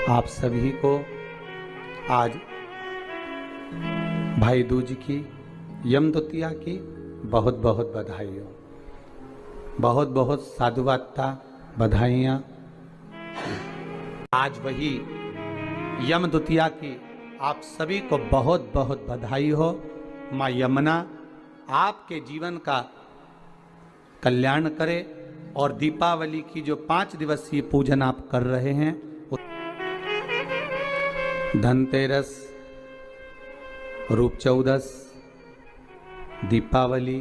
आप सभी को आज भाई दूज की यम द्वितीया की बहुत बहुत बधाई हो, बहुत बहुत साधुवादता बधाइयाँ। आज वही यम द्वितीया की आप सभी को बहुत बहुत बधाई हो। माँ यमुना आपके जीवन का कल्याण करे और दीपावली की जो 5 दिवसीय पूजन आप कर रहे हैं, धनतेरस, रूप चौदस, दीपावली,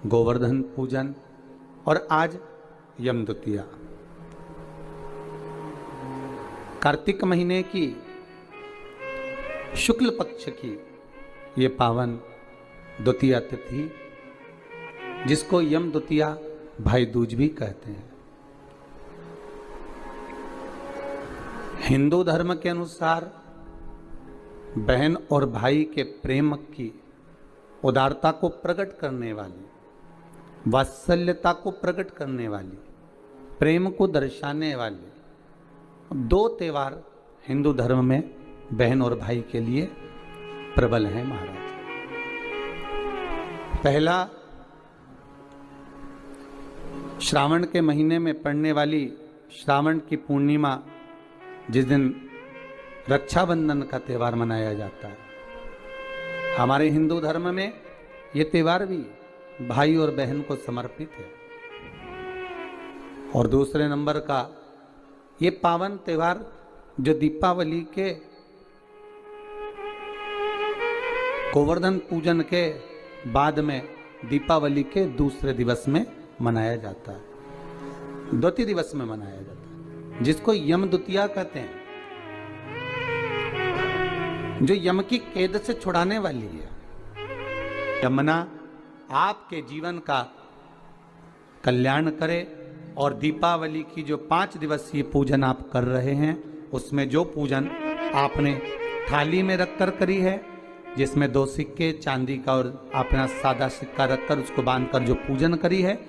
गोवर्धन पूजन और आज यम द्वितीया, कार्तिक महीने की शुक्ल पक्ष की ये पावन द्वितीया तिथि, जिसको यम द्वितीया भाई दूज भी कहते हैं। हिंदू धर्म के अनुसार बहन और भाई के प्रेम की उदारता को प्रकट करने वाली, वात्सल्यता को प्रकट करने वाली, प्रेम को दर्शाने वाले 2 त्यौहार हिंदू धर्म में बहन और भाई के लिए प्रबल हैं महाराज। पहला, श्रावण के महीने में पड़ने वाली श्रावण की पूर्णिमा, जिस दिन रक्षाबंधन का त्यौहार मनाया जाता है। हमारे हिंदू धर्म में ये त्यौहार भी भाई और बहन को समर्पित है। और दूसरे नंबर का ये पावन त्यौहार जो दीपावली के गोवर्धन पूजन के बाद में दीपावली के दूसरे दिवस में मनाया जाता है, द्वितीय दिवस में मनाया जाता है, जिसको यम द्वितीया कहते हैं, जो यम की कैद से छुड़ाने वाली है। यमुना आपके जीवन का कल्याण करे और दीपावली की जो 5 दिवसीय पूजन आप कर रहे हैं, उसमें जो पूजन आपने थाली में रखकर करी है, जिसमें 2 सिक्के चांदी का और अपना सादा सिक्का रखकर उसको बांधकर जो पूजन करी है,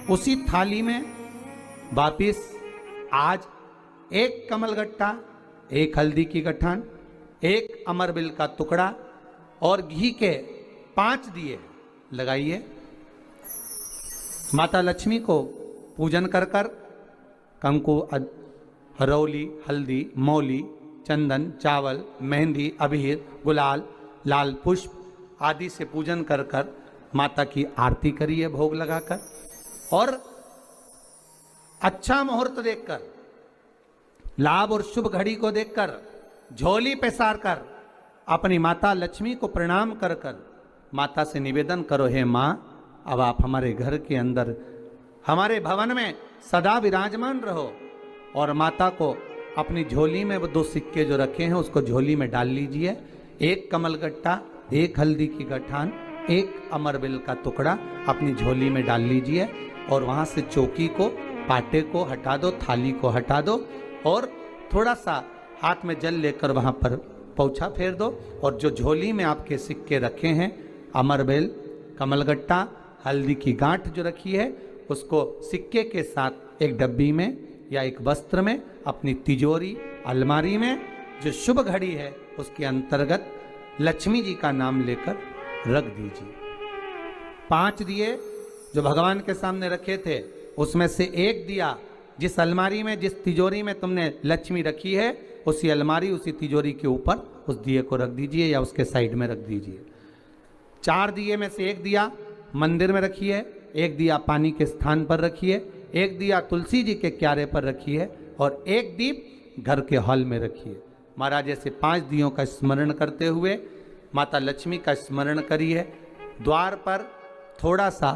उसी थाली में वापिस आज 1 कमलगट्टा, 1 हल्दी की गठान, 1 अमरबिल का टुकड़ा और घी के 5 दिए लगाइए। माता लक्ष्मी को पूजन कर कर कंकु, हरौली, हल्दी, मौली, चंदन, चावल, मेहंदी, अबीर, गुलाल, लाल पुष्प आदि से पूजन कर कर माता की आरती करिए भोग लगाकर। और अच्छा मुहूर्त देखकर, लाभ और शुभ घड़ी को देखकर झोली पसार कर अपनी माता लक्ष्मी को प्रणाम कर कर माता से निवेदन करो, हे माँ, अब आप हमारे घर के अंदर, हमारे भवन में सदा विराजमान रहो। और माता को अपनी झोली में वो 2 सिक्के जो रखे हैं उसको झोली में डाल लीजिए। 1 कमलगट्टा, 1 हल्दी की गठान, 1 अमरबिल का टुकड़ा अपनी झोली में डाल लीजिए और वहाँ से चौकी को, पाटे को हटा दो, थाली को हटा दो और थोड़ा सा हाथ में जल लेकर वहाँ पर पोंछा फेर दो। और जो झोली में आपके सिक्के रखे हैं, अमरबेल, कमलगट्टा, हल्दी की गांठ जो रखी है, उसको सिक्के के साथ एक डब्बी में या एक वस्त्र में अपनी तिजोरी, अलमारी में जो शुभ घड़ी है उसके अंतर्गत लक्ष्मी जी का नाम लेकर रख दीजिए। 5 दिए जो भगवान के सामने रखे थे, उसमें से 1 दिया जिस अलमारी में, जिस तिजोरी में तुमने लक्ष्मी रखी है, उसी अलमारी, उसी तिजोरी के ऊपर उस दिए को रख दीजिए या उसके साइड में रख दीजिए। 4 दिए में से 1 दिया मंदिर में रखिए, 1 दिया पानी के स्थान पर रखिए, 1 दिया तुलसी जी के क्यारे पर रखिए और 1 दीप घर के हॉल में रखिए। महाराज ऐसे 5 दियों का स्मरण करते हुए माता लक्ष्मी का स्मरण करिए। द्वार पर थोड़ा सा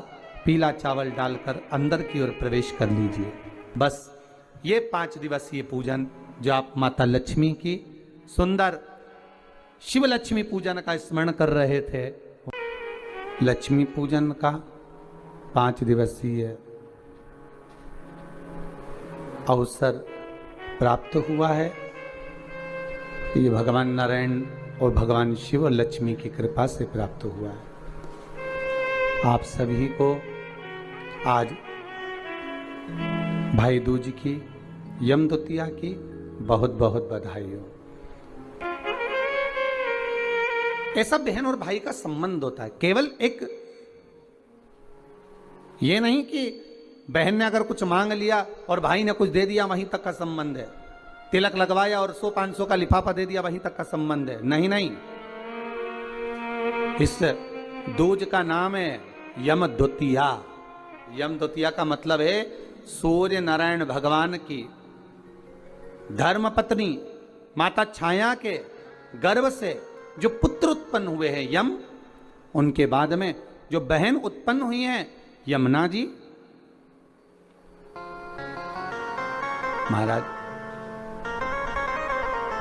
पीला चावल डालकर अंदर की ओर प्रवेश कर लीजिए। बस ये 5 दिवसीय पूजन जो आप माता लक्ष्मी की सुंदर शिव लक्ष्मी पूजन का स्मरण कर रहे थे, लक्ष्मी पूजन का 5 दिवसीय अवसर प्राप्त हुआ है। ये भगवान नारायण और भगवान शिव और लक्ष्मी की कृपा से प्राप्त हुआ है। आप सभी को आज भाई दूज की, यम द्वितीया की बहुत बहुत बधाई हो। ऐसा बहन और भाई का संबंध होता है। केवल एक ये नहीं कि बहन ने अगर कुछ मांग लिया और भाई ने कुछ दे दिया, वहीं तक का संबंध है। तिलक लगवाया और 100-500 का लिफाफा दे दिया, वहीं तक का संबंध है। नहीं नहीं, इस दूज का नाम है यम द्वितीया। यम द्वितीया का मतलब है सूर्य नारायण भगवान की धर्म पत्नी माता छाया के गर्भ से जो पुत्र उत्पन्न हुए हैं यम, उनके बाद में जो बहन उत्पन्न हुई हैं यमुना जी। महाराज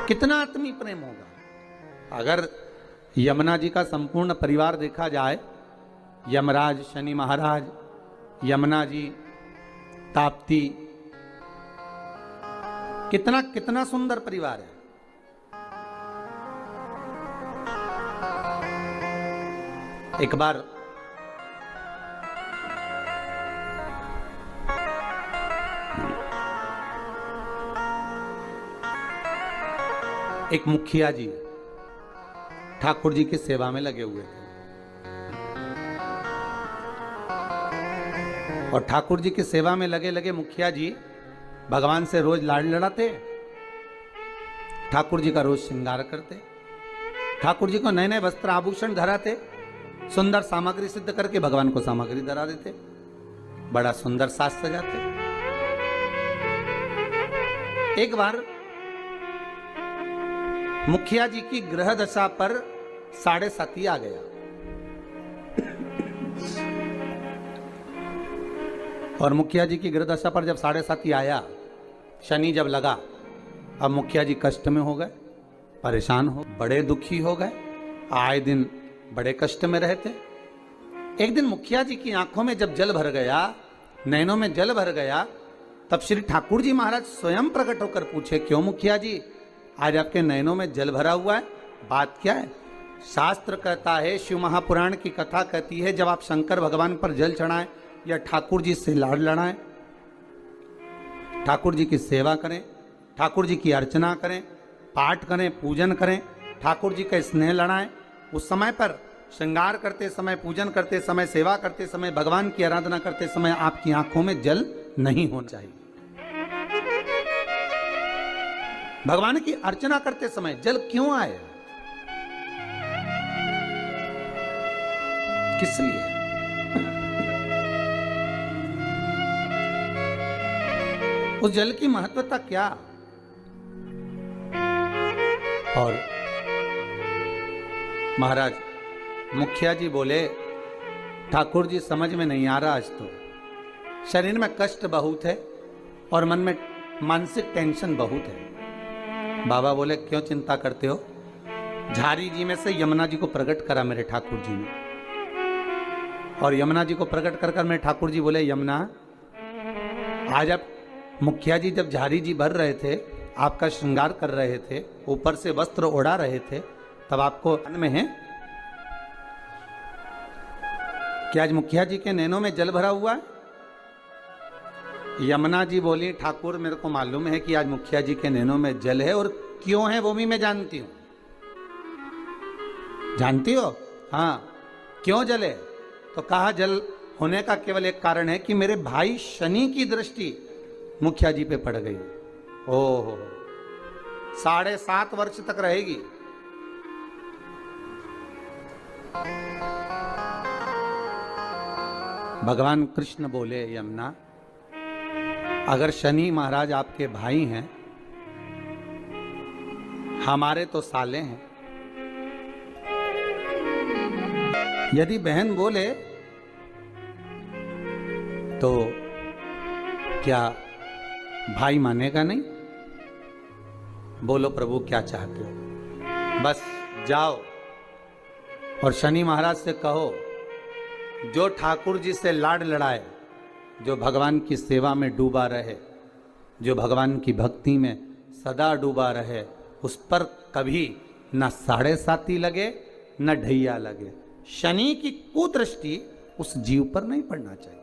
कितना आत्मीय प्रेम होगा अगर यमुना जी का संपूर्ण परिवार देखा जाए। यमराज, शनि महाराज, यमुना जी, ताप्ती, कितना कितना सुंदर परिवार है। एक बार एक मुखिया जी ठाकुर जी की सेवा में लगे हुए थे और ठाकुर जी की सेवा में लगे लगे मुखिया जी भगवान से रोज लाड़ लड़ाते, ठाकुर जी का रोज श्रृंगार करते, ठाकुर जी को नए नए वस्त्र आभूषण धराते, सुंदर सामग्री सिद्ध करके भगवान को सामग्री धरा देते, बड़ा सुंदर साज सजाते। एक बार मुखिया जी की ग्रह दशा पर 7.5 आ गया और मुखिया जी की ग्रह दशा पर जब 7.5 आया, शनि जब लगा, अब मुखिया जी कष्ट में हो गए, परेशान हो, बड़े दुखी हो गए, आए दिन बड़े कष्ट में रहते। एक दिन मुखिया जी की आंखों में जब जल भर गया, नैनों में जल भर गया, तब श्री ठाकुर जी महाराज स्वयं प्रकट होकर पूछे, क्यों मुखिया जी आज आपके नैनों में जल भरा हुआ है, बात क्या है? शास्त्र कहता है, शिव महापुराण की कथा कहती है, जब आप शंकर भगवान पर जल चढ़ाएं या ठाकुर जी से लाड़ लड़ाएं, ठाकुर जी की सेवा करें, ठाकुर जी की अर्चना करें, पाठ करें, पूजन करें, ठाकुर जी का स्नेह लड़ाएं, उस समय पर श्रृंगार करते समय, पूजन करते समय, सेवा करते समय, भगवान की आराधना करते समय आपकी आंखों में जल नहीं होना चाहिए। भगवान की अर्चना करते समय जल क्यों आए, किस लिए? उस जल की महत्वता क्या? और महाराज मुखिया जी बोले, ठाकुर जी समझ में नहीं आ रहा, आज तो शरीर में कष्ट बहुत है और मन में मानसिक टेंशन बहुत है। बाबा बोले, क्यों चिंता करते हो? झारी जी में से यमुना जी को प्रकट करा मेरे ठाकुर जी ने, और यमुना जी को प्रकट कर कर मेरे ठाकुर जी बोले, यमुना आज आप मुखिया जी जब झारी जी भर रहे थे, आपका श्रृंगार कर रहे थे, ऊपर से वस्त्र ओढ़ा रहे थे, तब आपको मन में है कि आज मुखिया जी के नैनों में जल भरा हुआ है? यमुना जी बोली, ठाकुर मेरे को मालूम है कि आज मुखिया जी के नैनों में जल है, और क्यों है वो भी मैं जानती हूं। जानती हो? हाँ, क्यों जल है? तो कहा, जल होने का केवल एक कारण है कि मेरे भाई शनि की दृष्टि मुखिया जी पे पड़ गई। ओहो, 7.5 वर्ष तक रहेगी। भगवान कृष्ण बोले, यमुना अगर शनि महाराज आपके भाई हैं, हमारे तो साले हैं, यदि बहन बोले तो क्या भाई मानेगा नहीं? बोलो प्रभु क्या चाहते हो? बस जाओ और शनि महाराज से कहो, जो ठाकुर जी से लाड़ लड़ाए, जो भगवान की सेवा में डूबा रहे, जो भगवान की भक्ति में सदा डूबा रहे, उस पर कभी न 7.5 लगे न ढैया लगे। शनि की कुदृष्टि उस जीव पर नहीं पड़ना चाहिए।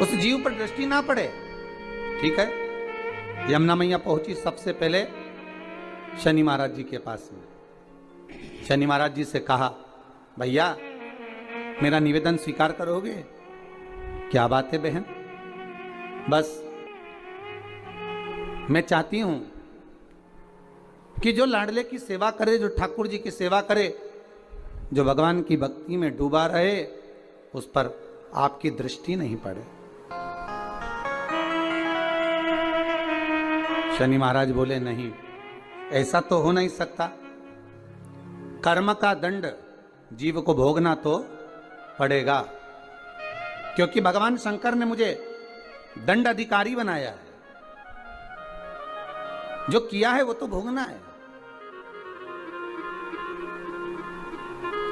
उस जीव पर दृष्टि ना पड़े। ठीक है, यमुना मैया पहुंची सबसे पहले शनि महाराज जी के पास में। शनि महाराज जी से कहा, भैया मेरा निवेदन स्वीकार करोगे? क्या बात है बहन? बस मैं चाहती हूं कि जो लाडले की सेवा करे, जो ठाकुर जी की सेवा करे, जो भगवान की भक्ति में डूबा रहे, उस पर आपकी दृष्टि नहीं पड़े। शनि महाराज बोले, नहीं, ऐसा तो हो नहीं सकता। कर्म का दंड जीव को भोगना तो पड़ेगा, क्योंकि भगवान शंकर ने मुझे दंड अधिकारी बनाया है। जो किया है वो तो भोगना है,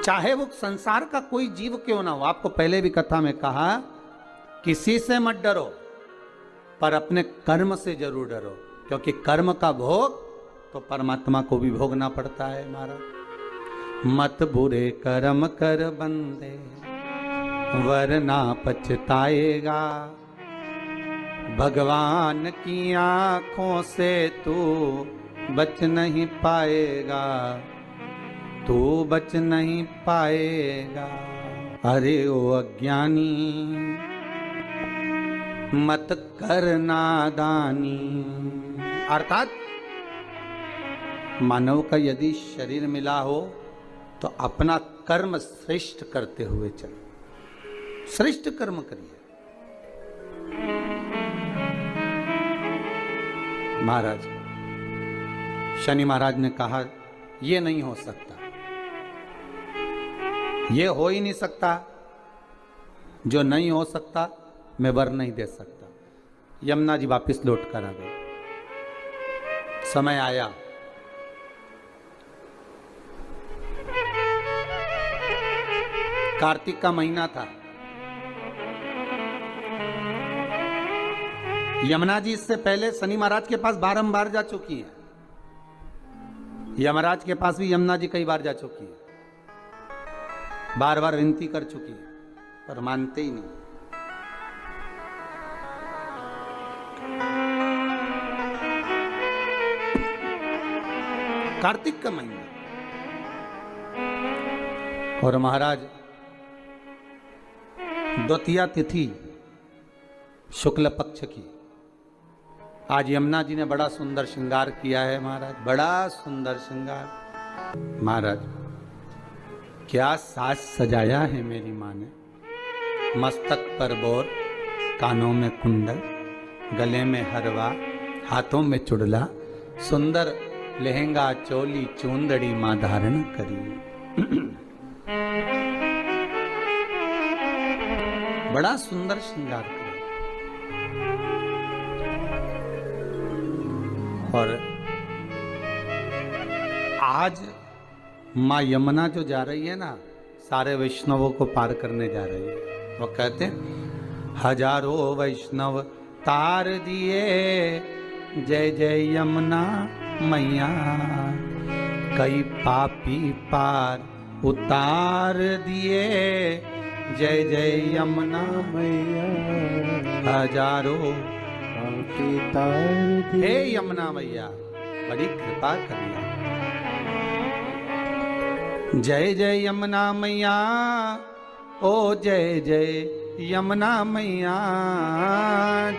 चाहे वो संसार का कोई जीव क्यों ना हो। आपको पहले भी कथा में कहा, किसी से मत डरो, पर अपने कर्म से जरूर डरो, क्योंकि कर्म का भोग तो परमात्मा को भी भोगना पड़ता है। महाराज, मत बुरे कर्म कर बंदे, वरना पछताएगा। भगवान की आंखों से तू बच नहीं पाएगा, तू बच नहीं पाएगा। अरे ओ अज्ञानी, मत कर नादानी। अर्थात मानव का यदि शरीर मिला हो तो अपना कर्म श्रेष्ठ करते हुए चलो, श्रेष्ठ कर्म करिए। महाराज, शनि महाराज ने कहा, ये नहीं हो सकता, ये हो ही नहीं सकता। जो नहीं हो सकता मैं वर नहीं दे सकता। यमुना जी वापिस लौट कर आ गए। समय आया, कार्तिक का महीना था। यमुना जी इससे पहले शनि महाराज के पास बारंबार जा चुकी है। यमराज के पास भी यमुना जी कई बार जा चुकी है, बार बार विनती कर चुकी है, पर मानते ही नहीं। कार्तिक का महीना और महाराज द्वितीया तिथि शुक्ल पक्ष की। आज यमुना जी ने बड़ा सुंदर श्रृंगार किया है महाराज, बड़ा सुंदर श्रृंगार। महाराज क्या साज सजाया है मेरी माँ ने। मस्तक पर बोर, कानों में कुंडल, गले में हरवा, हाथों में चुड़ला, सुंदर लहंगा चोली चूंदड़ी माँ धारण करी। बड़ा सुंदर श्रृंगार किया। और आज माँ यमुना जो जा रही है ना, सारे वैष्णवों को पार करने जा रही है। वो कहते हैं, हजारों वैष्णव तार दिए, जय जय यमुना मैया, कई पापी पार उतार दिए, जय जय यमुना मैया, हजारों पापी तार दिए। हे यमुना मैया, बड़ी कृपा करिए। जय जय यमुना मैया, ओ जय जय यमुना मैया,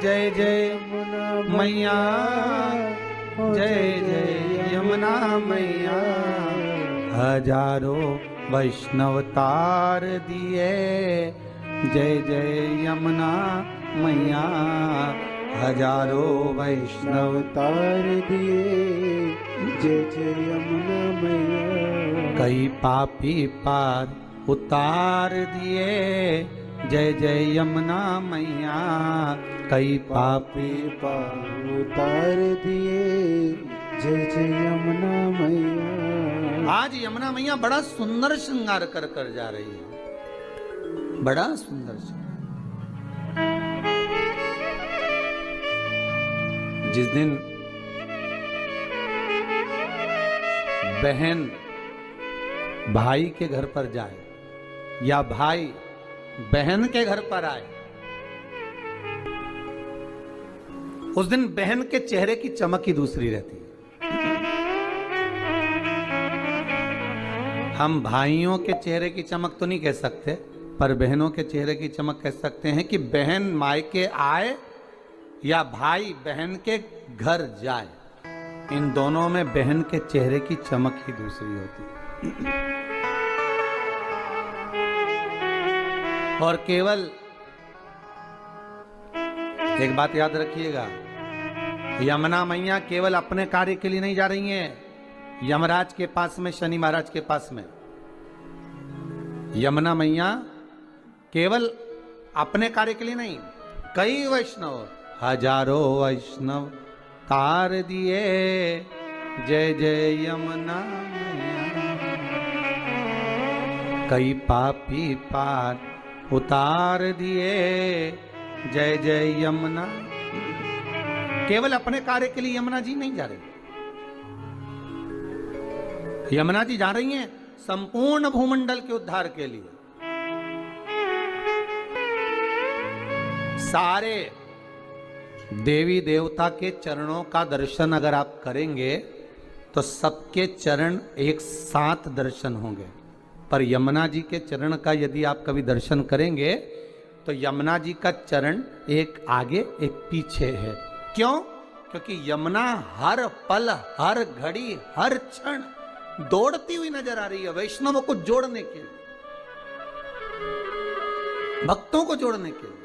जय जय मैया, जय जय यमुना मैया, हजारों वैष्णव तार दिए, जय जय यमुना मैया, हजारों वैष्णव तार दिए, जय जय यमुना मैया, कई पापी पार उतार दिए, जय जय यमुना मैया, कई पापी पार उतार दिए, जय जय यमुना मैया। आज यमुना मैया बड़ा सुंदर श्रृंगार कर कर जा रही है, बड़ा सुंदर श्रृंगार। जिस दिन बहन भाई के घर पर जाए या भाई बहन के घर पर आए, उस दिन बहन के चेहरे की चमक ही दूसरी रहती है। हम भाइयों के चेहरे की चमक तो नहीं कह सकते, पर बहनों के चेहरे की चमक कह सकते हैं कि बहन मायके आए या भाई बहन के घर जाए, इन दोनों में बहन के चेहरे की चमक ही दूसरी होती है। और केवल एक बात याद रखिएगा, यमुना मैया केवल अपने कार्य के लिए नहीं जा रही हैं यमराज के पास में, शनि महाराज के पास में। यमुना मैया केवल अपने कार्य के लिए नहीं, कई वैष्णव, हजारों वैष्णव तार दिए, जय जय यमुना मैया, कई पापी पार उतार दिए, जय जय यमुना। केवल अपने कार्य के लिए यमुना जी नहीं जा रही, यमुना जी जा रही हैं संपूर्ण भूमंडल के उद्धार के लिए। सारे देवी देवता के चरणों का दर्शन अगर आप करेंगे तो सबके चरण एक साथ दर्शन होंगे, पर यमुना जी के चरण का यदि आप कभी दर्शन करेंगे तो यमुना जी का चरण एक आगे एक पीछे है। क्यों? क्योंकि यमुना हर पल, हर घड़ी, हर क्षण दौड़ती हुई नजर आ रही है वैष्णवों को जोड़ने के लिए, भक्तों को जोड़ने के लिए।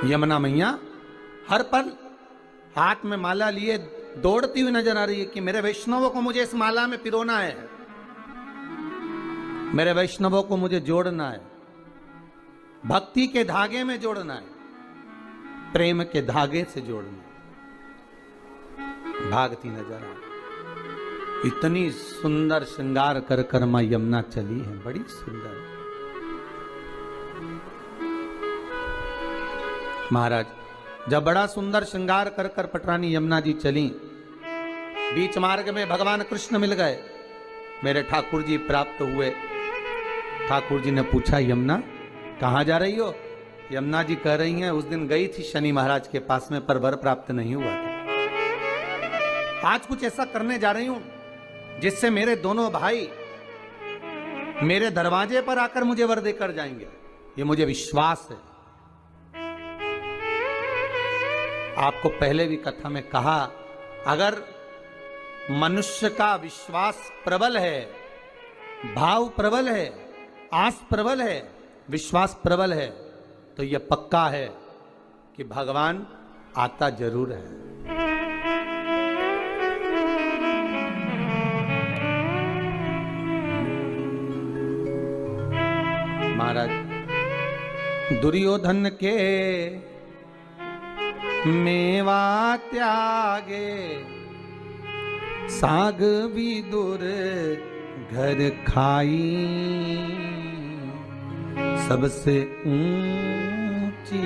यमुना मैया हर पल हाथ में माला लिए दौड़ती हुई नजर आ रही है कि मेरे वैष्णवों को मुझे इस माला में पिरोना है, मेरे वैष्णवों को मुझे जोड़ना है, भक्ति के धागे में जोड़ना है, प्रेम के धागे से जोड़ना है। भागती नजर आ रही, इतनी सुंदर श्रृंगार कर कर मां यमुना चली है, बड़ी सुंदर। महाराज जब बड़ा सुंदर श्रृंगार कर कर पटरानी यमुना जी चली, बीच मार्ग में भगवान कृष्ण मिल गए, मेरे ठाकुर जी प्राप्त हुए। ठाकुर जी ने पूछा, यमुना कहाँ जा रही हो? यमुना जी कह रही हैं, उस दिन गई थी शनि महाराज के पास में, पर वर प्राप्त नहीं हुआ था। आज कुछ ऐसा करने जा रही हूं जिससे मेरे दोनों भाई मेरे दरवाजे पर आकर मुझे वर देकर जाएंगे, ये मुझे विश्वास है। आपको पहले भी कथा में कहा, अगर मनुष्य का विश्वास प्रबल है, भाव प्रबल है, आस प्रबल है, विश्वास प्रबल है, तो यह पक्का है कि भगवान आता जरूर है। महाराज दुर्योधन के मेवा त्यागे, साग विदुर घर खाई, सबसे ऊंची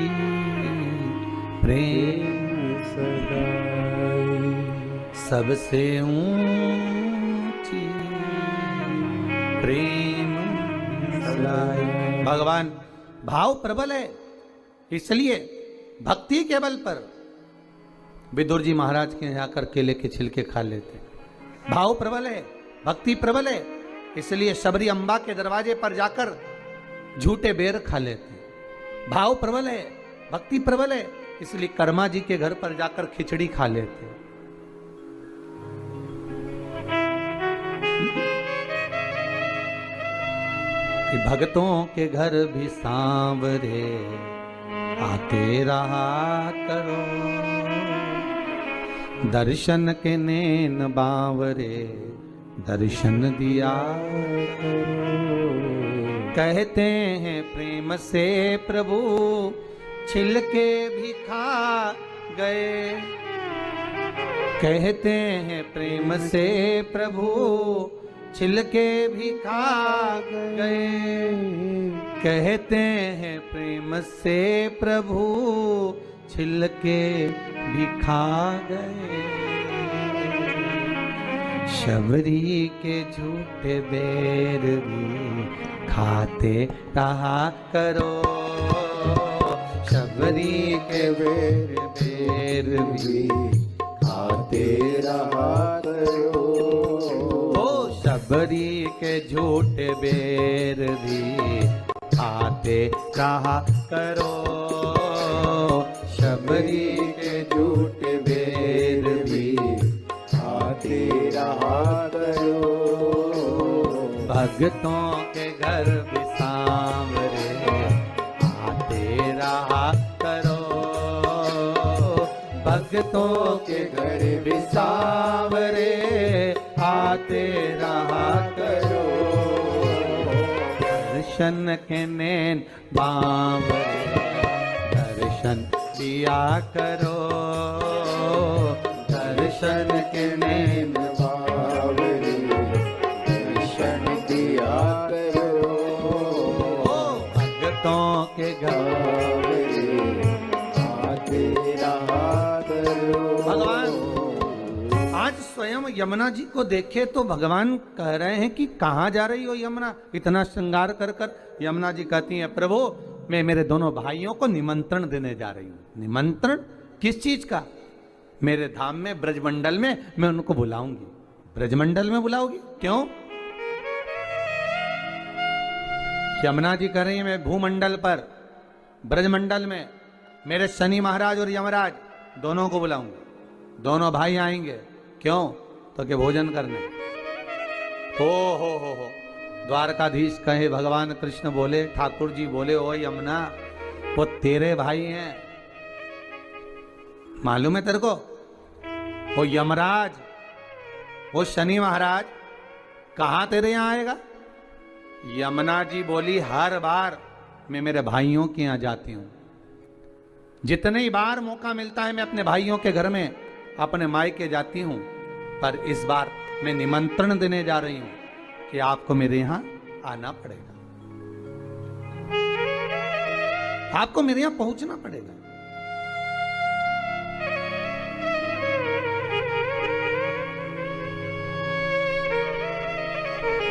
प्रेम सगाई, सबसे ऊंची प्रेम सगाई। भगवान भाव प्रबल है, इसलिए भक्ति के बल पर विदुर जी महाराज के यहाँ जाकर केले के छिलके खा लेते। भाव प्रबल है, भक्ति प्रबल है, इसलिए शबरी अम्बा के दरवाजे पर जाकर झूठे बेर खा लेते। भाव प्रबल है, भक्ति प्रबल है, इसलिए कर्मा जी के घर पर जाकर खिचड़ी खा लेते। कि भक्तों के घर भी सांवरे आते रहा करो, दर्शन के नैन बावरे दर्शन दिया करो। कहते हैं प्रेम से प्रभु छिलके भी खा गए, कहते हैं प्रेम से प्रभु छिलके भी खा गए, कहते हैं प्रेम से प्रभु छिलके भी खा गए। शबरी के झूठे बेर भी खाते रहा करो, शबरी के बेर बेर भी खाते रहा करो, ओ शबरी के झूठे बेर भी खाते रहा करो, शबरी के झूठे बेर भी खाते रहा करो, भक्तों के घर भी सांवरे आते रहा करो, भक्तों के घर भी सांवरे आते रहा करो, दर्शन के नैन बांवरे दर्शन दिया करो, दर्शन के नैन बावरी दर्शन दिया करो, भक्तों के घर। बावरी खाते रहा करो। भगवान आज स्वयं यमुना जी को देखे तो भगवान कह रहे हैं कि कहाँ जा रही हो यमुना, इतना श्रृंगार कर कर। यमुना जी कहती हैं प्रभु मैं मेरे दोनों भाइयों को निमंत्रण देने जा रही हूँ। निमंत्रण किस चीज का? मेरे धाम में ब्रजमंडल में मैं उनको बुलाऊंगी। ब्रजमंडल में बुलाओगी? क्यों? यमुना जी कह रही है मैं भूमंडल पर ब्रजमंडल में मेरे शनि महाराज और यमराज दोनों को बुलाऊंगा। दोनों भाई आएंगे। क्यों? तो के भोजन करने। हो द्वारकाधीश कहे, भगवान कृष्ण बोले, ठाकुर जी बोले, ओ यमुना वो तेरे भाई हैं, मालूम है तेरे को? वो यमराज, वो शनि महाराज कहां तेरे यहां आएगा? यमुना जी बोली हर बार मैं मेरे भाइयों के यहां जाती हूं। जितनी बार मौका मिलता है मैं अपने भाइयों के घर में अपने मायके जाती हूं, पर इस बार मैं निमंत्रण देने जा रही हूं कि आपको मेरे यहां आना पड़ेगा, आपको मेरे यहां पहुंचना पड़ेगा।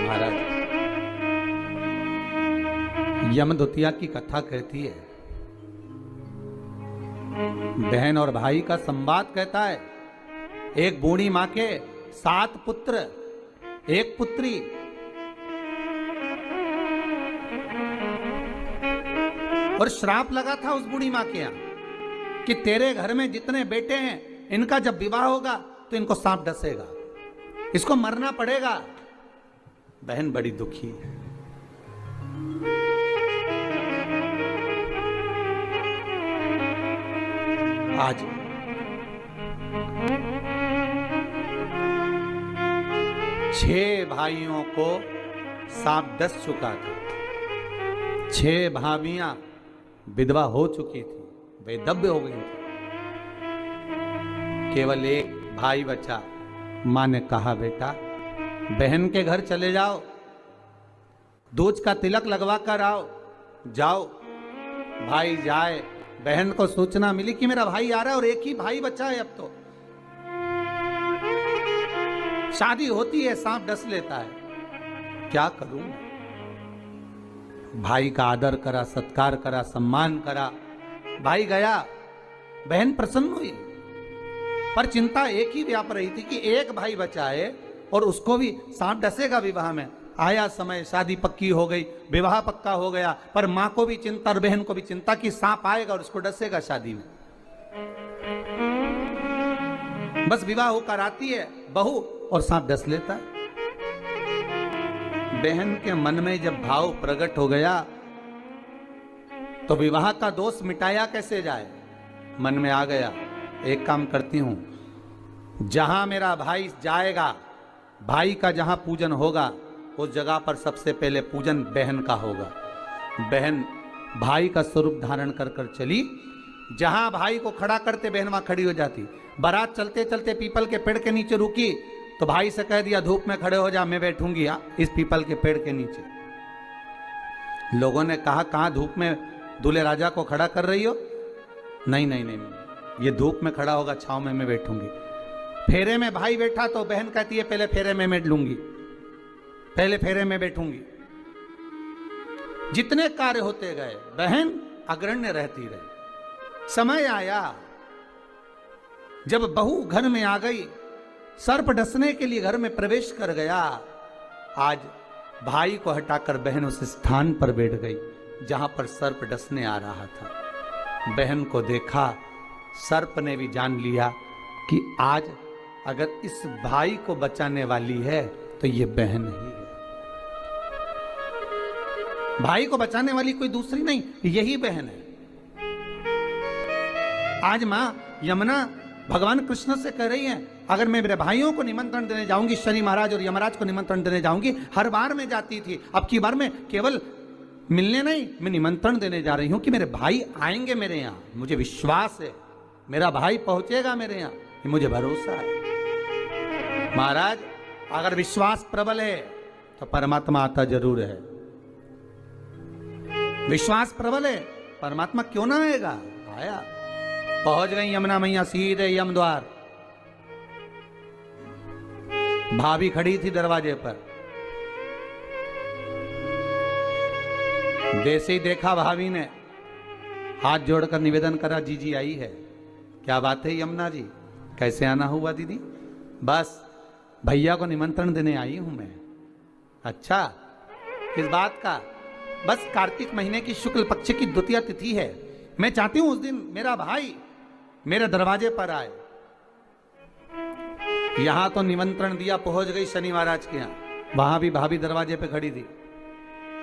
महाराज यमदूतिया की कथा कहती है, बहन और भाई का संवाद कहता है। एक बूढ़ी मां के 7 पुत्र, एक पुत्री। और श्राप लगा था उस बूढ़ी मां के यहां कि तेरे घर में जितने बेटे हैं इनका जब विवाह होगा तो इनको सांप डसेगा, इसको मरना पड़ेगा। बहन बड़ी दुखी है। आज 6 भाइयों को सांप डस चुका था। 6 भाभियां विधवा हो चुकी थी, वैधव्य हो गई थी। केवल एक भाई बचा। मां ने कहा बेटा बहन के घर चले जाओ, दूज का तिलक लगवा कर आओ। जाओ। भाई जाए। बहन को सूचना मिली कि मेरा भाई आ रहा है और एक ही भाई बचा है, अब तो शादी होती है सांप डस लेता है, क्या करूं? भाई का आदर करा, सत्कार करा, सम्मान करा। भाई गया, बहन प्रसन्न हुई, पर चिंता एक ही व्याप रही थी कि एक भाई बचा है और उसको भी सांप डसेगा विवाह में। आया समय, शादी पक्की हो गई, विवाह पक्का हो गया, पर मां को भी चिंता और बहन को भी चिंता कि सांप आएगा और उसको डसेगा शादी में। बस विवाह होकर आती है बहू और सांप डस लेता है। बहन के मन में जब भाव प्रकट हो गया तो विवाह का दोष मिटाया कैसे जाए, मन में आ गया एक काम करती हूं, जहां मेरा भाई जाएगा, भाई का जहां पूजन होगा उस जगह पर सबसे पहले पूजन बहन का होगा। बहन भाई का स्वरूप धारण कर कर चली, जहां भाई को खड़ा करते बहन वहां खड़ी हो जाती। बारात चलते चलते पीपल के पेड़ के नीचे रुकी तो भाई से कह दिया धूप में खड़े हो जा, मैं बैठूंगी इस पीपल के पेड़ के नीचे। लोगों ने कहा कहां धूप में दूल्हे राजा को खड़ा कर रही हो? नहीं नहीं नहीं, ये धूप में खड़ा होगा, छांव में मैं बैठूंगी। फेरे में भाई बैठा तो बहन कहती है पहले फेरे में मैं लूंगी, पहले फेरे में बैठूंगी। जितने कार्य होते गए बहन अग्रण्य रहती रही। समय आया जब बहू घर में आ गई, सर्प डसने के लिए घर में प्रवेश कर गया। आज भाई को हटाकर बहन उस स्थान पर बैठ गई जहां पर सर्प डसने आ रहा था। बहन को देखा, सर्प ने भी जान लिया कि आज अगर इस भाई को बचाने वाली है तो ये बहन ही है। भाई को बचाने वाली कोई दूसरी नहीं, यही बहन है। आज मां यमुना भगवान कृष्ण से कह रही है, अगर मैं मेरे भाइयों को निमंत्रण देने जाऊंगी, शनि महाराज और यमराज को निमंत्रण देने जाऊंगी, हर बार मैं जाती थी, अब की बार मैं केवल मिलने नहीं, मैं निमंत्रण देने जा रही हूं कि मेरे भाई आएंगे मेरे यहां। मुझे विश्वास है मेरा भाई पहुंचेगा मेरे यहां, ये मुझे भरोसा है। महाराज अगर विश्वास प्रबल है तो परमात्मा आता जरूर है। विश्वास प्रबल है, परमात्मा क्यों ना आएगा? आया। पहुंच गई यमुना मैया सीधे यम द्वार। भाभी खड़ी थी दरवाजे पर। जैसे ही देखा भाभी ने हाथ जोड़कर निवेदन करा, जीजी आई है। क्या बात है यमुना जी, कैसे आना हुआ दीदी? बस भैया को निमंत्रण देने आई हूं मैं। अच्छा, किस बात का? बस कार्तिक महीने की शुक्ल पक्ष की द्वितीय तिथि है, मैं चाहती हूं उस दिन मेरा भाई मेरे दरवाजे पर आए। यहां तो निमंत्रण दिया, पहुंच गई शनि महाराज के यहां। वहां भी भाभी दरवाजे पे खड़ी थी,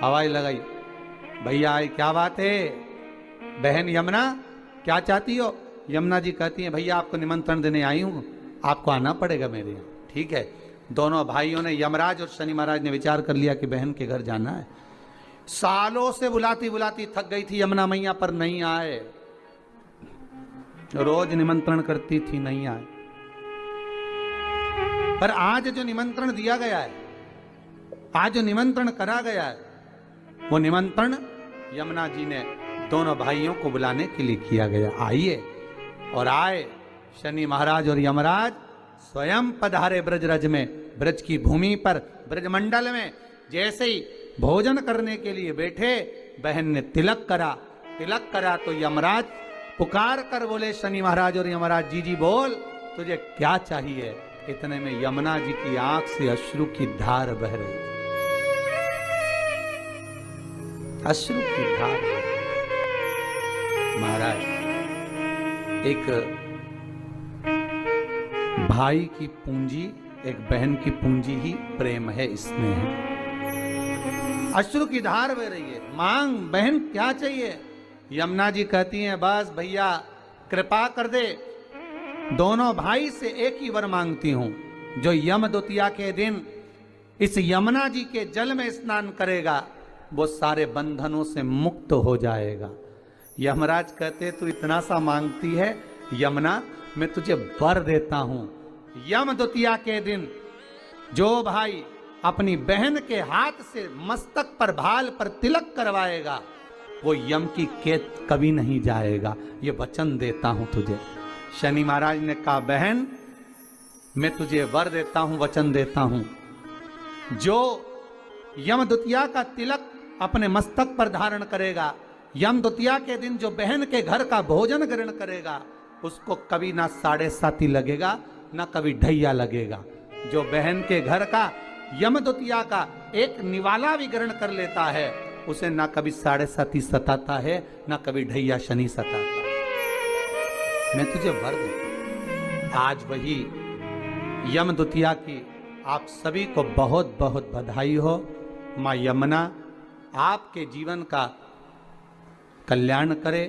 हवाई लगाई, भैया आए। क्या बात है बहन यमुना, क्या चाहती हो? यमुना जी कहती हैं, भैया आपको निमंत्रण देने आई हूं, आपको आना पड़ेगा मेरे यहाँ। ठीक है। दोनों भाइयों ने, यमराज और शनि महाराज ने विचार कर लिया कि बहन के घर जाना है। सालों से बुलाती बुलाती थक गई थी यमुना मैया, पर नहीं आए। रोज निमंत्रण करती थी, नहीं आए। पर आज जो निमंत्रण दिया गया है, आज जो निमंत्रण करा गया है, वो निमंत्रण यमुना जी ने दोनों भाइयों को बुलाने के लिए किया गया। आइए। और आए शनि महाराज और यमराज स्वयं पधारे ब्रजरज में, ब्रज की भूमि पर, ब्रजमंडल में। जैसे ही भोजन करने के लिए बैठे, बहन ने तिलक करा। तिलक करा तो यमराज पुकार कर बोले, शनि महाराज और यमराज, जी जी बोल, तुझे क्या चाहिए? इतने में यमुना जी की आंख से अश्रु की धार बह रही थी। अश्रु की धार। महाराज, एक भाई की पूंजी, एक बहन की पूंजी ही प्रेम है, स्नेह है। अश्रु की धार बह रही है। मांग बहन, क्या चाहिए? यमुना जी कहती हैं, बस भैया कृपा कर दे, दोनों भाई से एक ही वर मांगती हूं, जो यम द्वितीया के दिन इस यमुना जी के जल में स्नान करेगा, वो सारे बंधनों से मुक्त हो जाएगा। यमराज कहते, तू इतना सा मांगती है यमुना, मैं तुझे वर देता हूं। यम द्वितीया के दिन जो भाई अपनी बहन के हाथ से मस्तक पर, भाल पर तिलक करवाएगा, वो यम की कैद कभी नहीं जाएगा। ये वचन देता हूं तुझे। शनि महाराज ने कहा, बहन मैं तुझे वर देता हूं, वचन देता हूं, जो यम द्वितीया का तिलक अपने मस्तक पर धारण करेगा, यम द्वितीया के दिन जो बहन के घर का भोजन ग्रहण करेगा, उसको कभी ना 7.5 लगेगा, ना कभी ढैया लगेगा। जो बहन के घर का यम द्वितीया का एक निवाला भी ग्रहण कर लेता है, उसे ना कभी 7.5 सताता है, ना कभी ढैया शनि सताता। मैं तुझे वर देता। आज वही यम द्वितीया की आप सभी को बहुत बहुत बधाई हो। माँ यमुना आपके जीवन का कल्याण करे।